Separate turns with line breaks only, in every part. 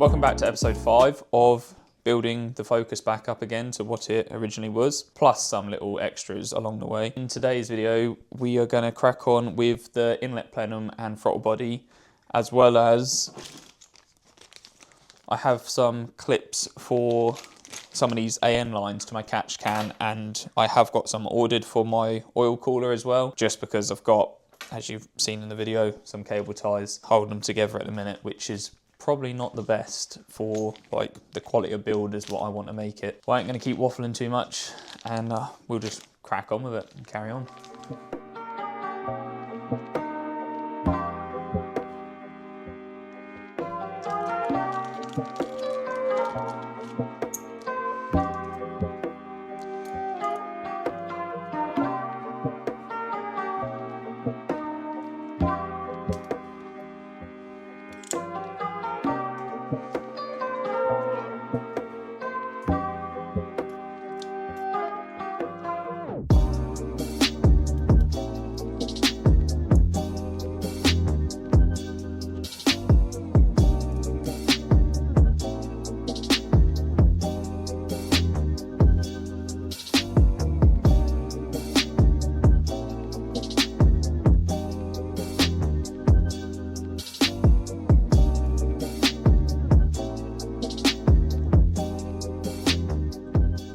Welcome back to episode 5 of building the Focus back up again to what it originally was, plus some little extras along the way. In today's video, we are going to crack on with the inlet plenum and throttle body, as well as I have some clips for some of these AN lines to my catch can, and I have got some ordered for my oil cooler as well, just because I've got, as you've seen in the video, some cable ties holding them together at the minute, which is probably not the best for like the quality of build is what I want to make it. I ain't going to keep waffling too much, and we'll just crack on with it and carry on.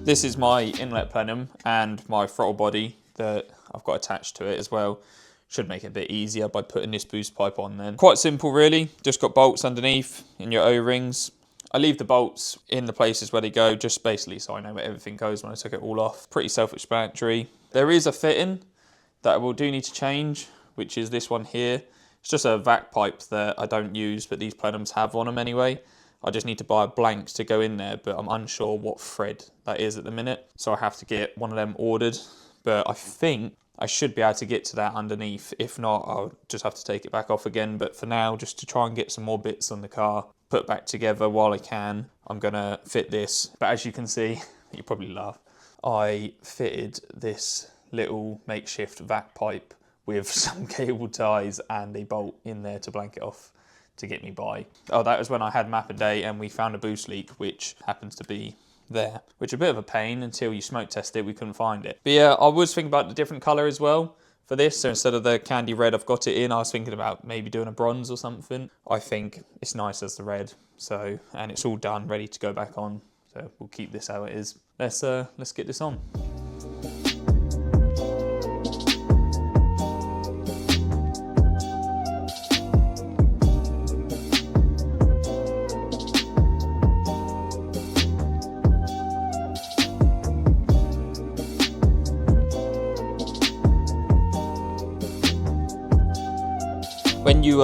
This is my inlet plenum and my throttle body that I've got attached to it as well. Should make it a bit easier by putting this boost pipe on then. Quite simple really, just got bolts underneath in your O-rings. I leave the bolts in the places where they go, just basically so I know where everything goes when I took it all off. Pretty self-explanatory. There is a fitting that I will do need to change, which is this one here. It's just a vac pipe that I don't use, but these plenums have on them anyway. I just need to buy a blank to go in there, but I'm unsure what thread that is at the minute. So I have to get one of them ordered, but I think I should be able to get to that underneath. If not, I'll just have to take it back off again. But for now, just to try and get some more bits on the car, put back together while I can, I'm gonna fit this. But as you can see, you probably laugh, I fitted this little makeshift vac pipe with some cable ties and a bolt in there to blank it off to get me by. Oh, that was when I had map a day and we found a boost leak, which happens to be there, which is a bit of a pain until you smoke test it. We couldn't find it. But yeah, I was thinking about the different colour as well for this. So instead of the candy red I've got it in, I was thinking about maybe doing a bronze or something. I think it's nice as the red. So, and it's all done, ready to go back on. So we'll keep this how it is. Let's get this on. When you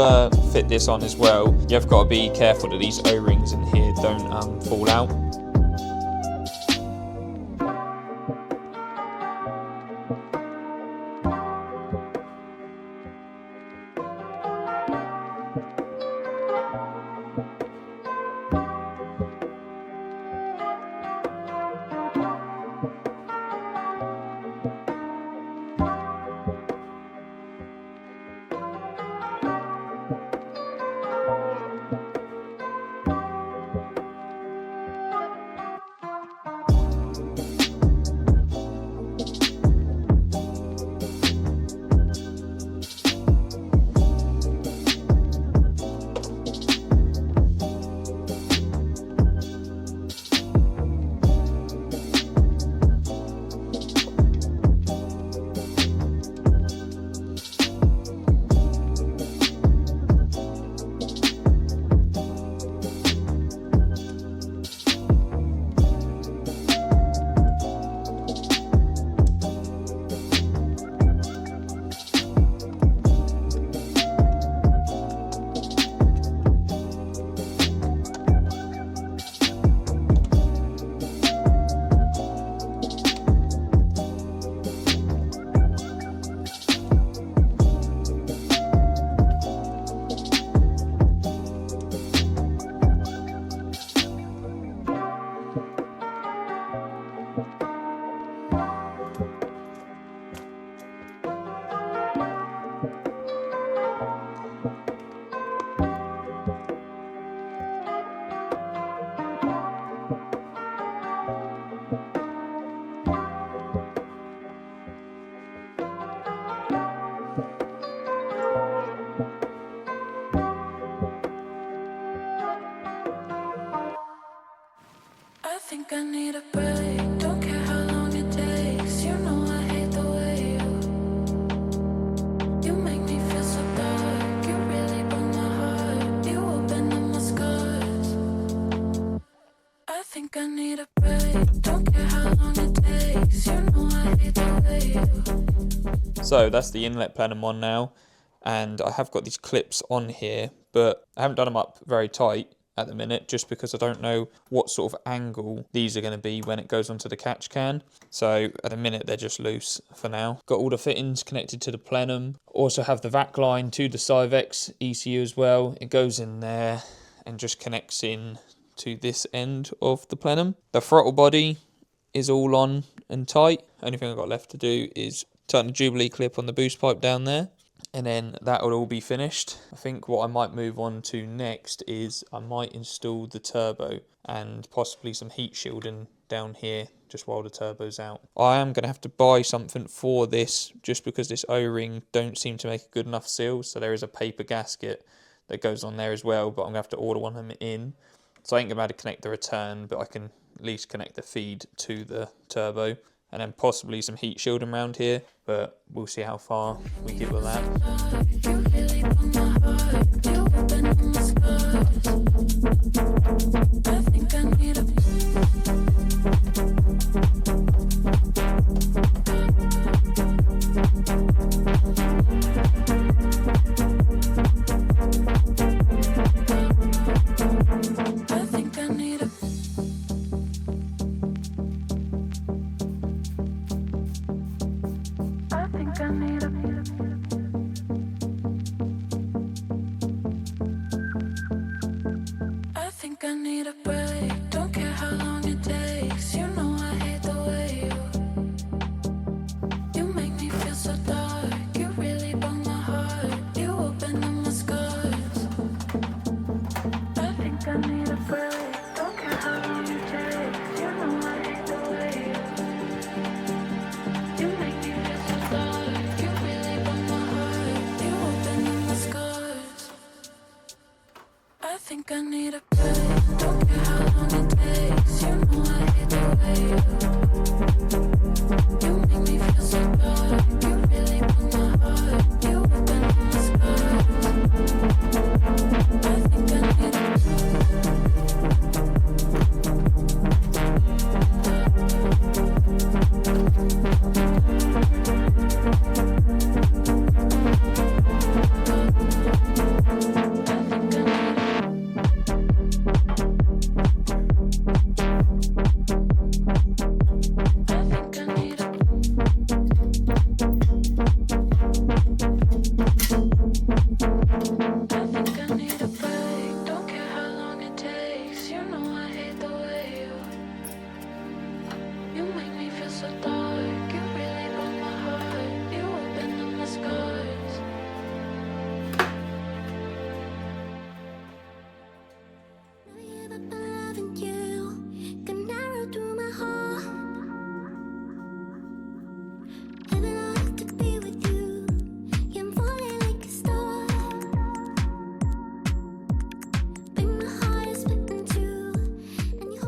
fit this on as well, you've got to be careful that these O-rings in here don't fall out.
think I need a break. Don't care how long it takes. You know I hate the way you make me feel so dark. You really broke my heart. You opened up my scars. I think I need a break. Don't care how long it takes. You know I hate the way
So that's the inlet plenum one now, and I have got these clips on here, but I haven't done them up very tight at the minute just because I don't know what sort of angle these are going to be when it goes onto the catch can. So at the minute they're just loose for now. Got all the fittings connected to the plenum. Also have the vac line to the Cyvex ECU as well. It goes in there and just connects in to this end of the plenum. The throttle body is all on and tight. Only thing I've got left to do is tighten the Jubilee clip on the boost pipe down there, and then that will all be finished. I think what I might move on to next is I might install the turbo and possibly some heat shielding down here just while the turbo's out. I am going to have to buy something for this just because this O-ring don't seem to make a good enough seal, so there is a paper gasket that goes on there as well, but I'm going to have to order one of them in. So I ain't going to be able to connect the return, but I can at least connect the feed to the turbo, and then possibly some heat shielding around here, but we'll see how far we get with that.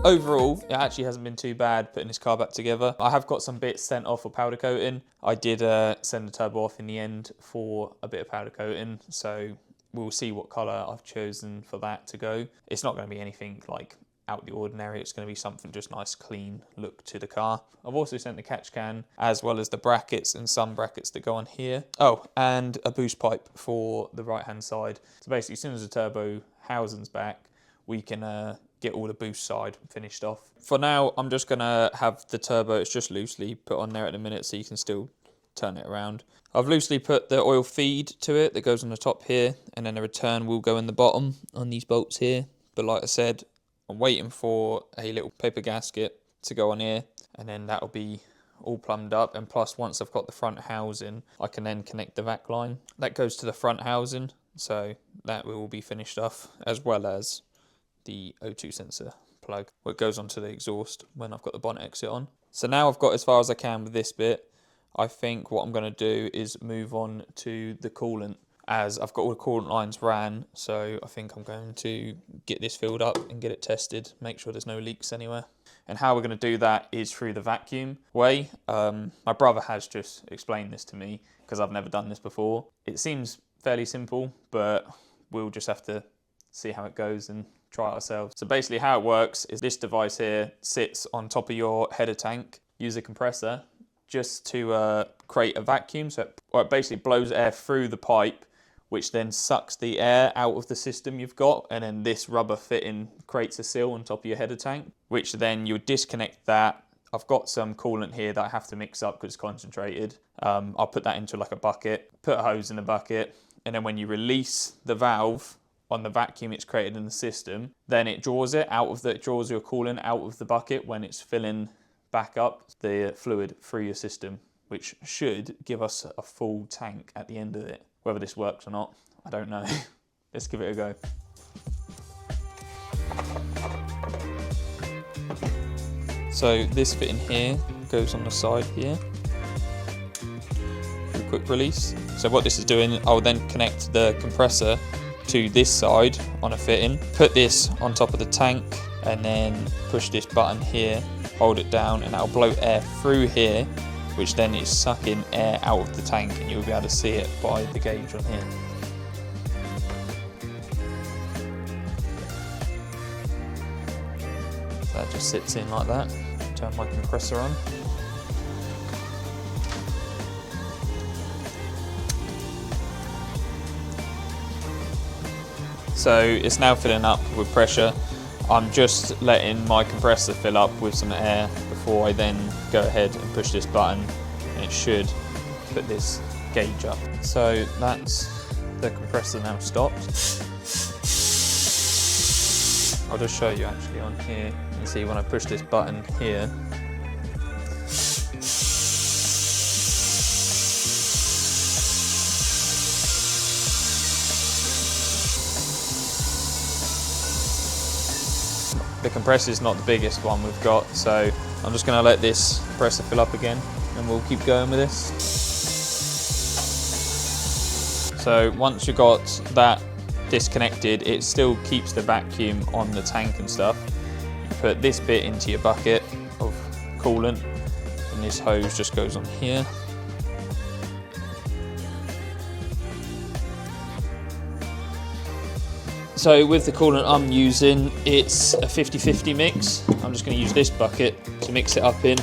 Overall, it actually hasn't been too bad putting this car back together. I have got some bits sent off for powder coating. I did send the turbo off in the end for a bit of powder coating, so we'll see what colour I've chosen for that to go. It's not going to be anything like out the ordinary. It's going to be something just nice, clean look to the car. I've also sent the catch can as well as the brackets and some brackets that go on here. Oh, and a boost pipe for the right hand side. So basically, as soon as the turbo housing's back, we can get all the boost side finished off. For now, I'm just gonna have the turbo, it's just loosely put on there at the minute so you can still turn it around. I've loosely put the oil feed to it that goes on the top here, and then the return will go in the bottom on these bolts here. But like I said, I'm waiting for a little paper gasket to go on here, and then that'll be all plumbed up. And plus, once I've got the front housing, I can then connect the vac line. That goes to the front housing, so that will be finished off, as well as the O2 sensor plug, what goes onto the exhaust when I've got the bonnet exit on. So now I've got as far as I can with this bit. I think what I'm going to do is move on to the coolant, as I've got all the coolant lines ran, so I think I'm going to get this filled up and get it tested, make sure there's no leaks anywhere. And how we're going to do that is through the vacuum way. My brother has just explained this to me because I've never done this before. It seems fairly simple, but we'll just have to see how it goes and try it ourselves. So basically how it works is this device here sits on top of your header tank. Use a compressor just to create a vacuum. So it basically blows air through the pipe, which then sucks the air out of the system you've got, and then this rubber fitting creates a seal on top of your header tank, which then you'll disconnect that. I've got some coolant here that I have to mix up because it's concentrated. I'll put that into like a bucket, put a hose in the bucket, and then when you release the valve on the vacuum it's created in the system, then it draws your coolant out of the bucket when it's filling back up the fluid through your system, which should give us a full tank at the end of it. Whether this works or not, I don't know. Let's give it a go. So this fitting here goes on the side here. Do a quick release. So what this is doing, I'll then connect the compressor to this side on a fitting, put this on top of the tank, and then push this button here, hold it down, and that'll blow air through here, which then is sucking air out of the tank, and you'll be able to see it by the gauge on here. So that just sits in like that. Turn my compressor on. So it's now filling up with pressure. I'm just letting my compressor fill up with some air before I then go ahead and push this button, and it should put this gauge up. So that's the compressor now stopped. I'll just show you actually on here. You can see when I push this button here, the compressor is not the biggest one we've got, so I'm just going to let this compressor fill up again and we'll keep going with this. So once you've got that disconnected, it still keeps the vacuum on the tank and stuff. You put this bit into your bucket of coolant and this hose just goes on here. So with the coolant I'm using, it's a 50-50 mix. I'm just going to use this bucket to mix it up in.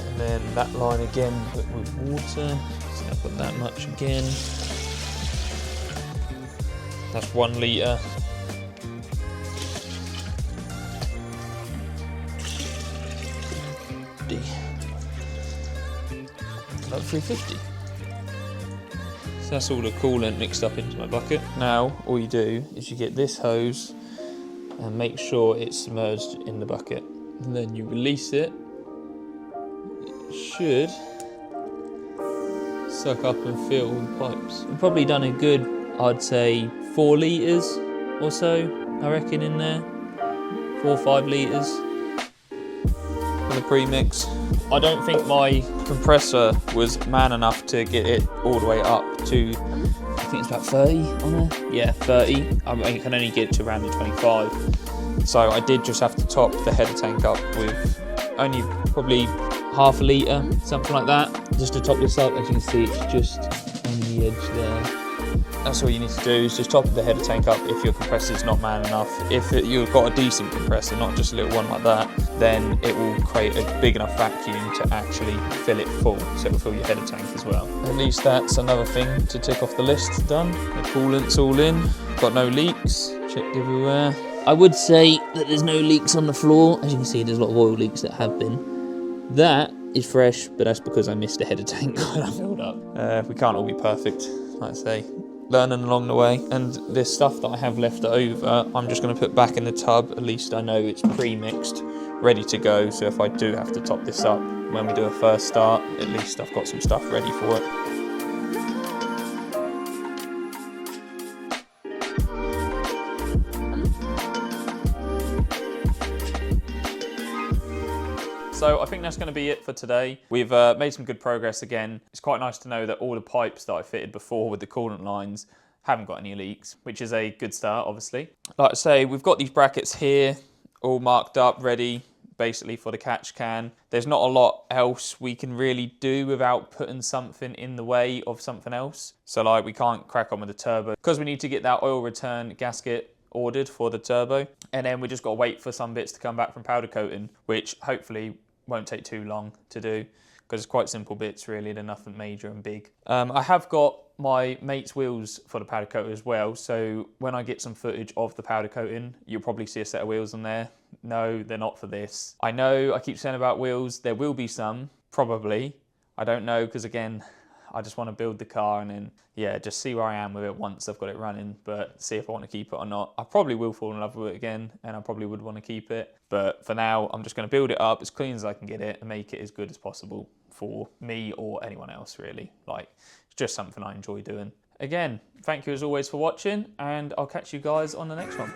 And then that line again with water. So I'll put that much again. That's 1 litre. About 350. So that's all the coolant mixed up into my bucket. Now all you do is you get this hose and make sure it's submerged in the bucket, and then you release it. It should suck up and fill all the pipes. We've probably done a good, I'd say 4 litres or so, I reckon, in there. 4 or 5 litres for the pre-mix. I don't think my compressor was man enough to get it all the way up to, I think it's about 30 on there. Yeah, 30. I can only get it to around the 25. So I did just have to top the header tank up with only probably half a litre, something like that, just to top this up. As you can see, it's just on the edge there. That's all you need to do, is just top the header tank up if your compressor's not man enough. If you've got a decent compressor, not just a little one like that, then it will create a big enough vacuum to actually fill it full, so it will fill your header tank as well. At least that's another thing to tick off the list done. The coolant's all in, got no leaks, checked everywhere. I would say that there's no leaks on the floor. As you can see, there's a lot of oil leaks that have been. That is fresh, but that's because I missed the header tank when I filled up. We can't all be perfect, like I say. Learning along the way, and this stuff that I have left over I'm just going to put back in the tub. At least I know it's pre-mixed, ready to go, so if I do have to top this up when we do a first start, at least I've got some stuff ready for it. So So I think that's going to be it for today. We've made some good progress again. It's quite nice to know that all the pipes that I fitted before with the coolant lines haven't got any leaks, which is a good start, obviously. Like I say, we've got these brackets here all marked up, ready basically for the catch can. There's not a lot else we can really do without putting something in the way of something else. So like we can't crack on with the turbo because we need to get that oil return gasket ordered for the turbo. And then we just got to wait for some bits to come back from powder coating, which hopefully won't take too long to do because it's quite simple bits really. They're nothing major and big. I have got my mate's wheels for the powder coating as well. So when I get some footage of the powder coating, you'll probably see a set of wheels on there. No, they're not for this. I know I keep saying about wheels, there will be some, probably. I don't know, because again, I just want to build the car and then, yeah, just see where I am with it once I've got it running, but see if I want to keep it or not. I probably will fall in love with it again, and I probably would want to keep it. But for now, I'm just going to build it up as clean as I can get it and make it as good as possible for me or anyone else, really. Like, it's just something I enjoy doing. Again, thank you as always for watching, and I'll catch you guys on the next one.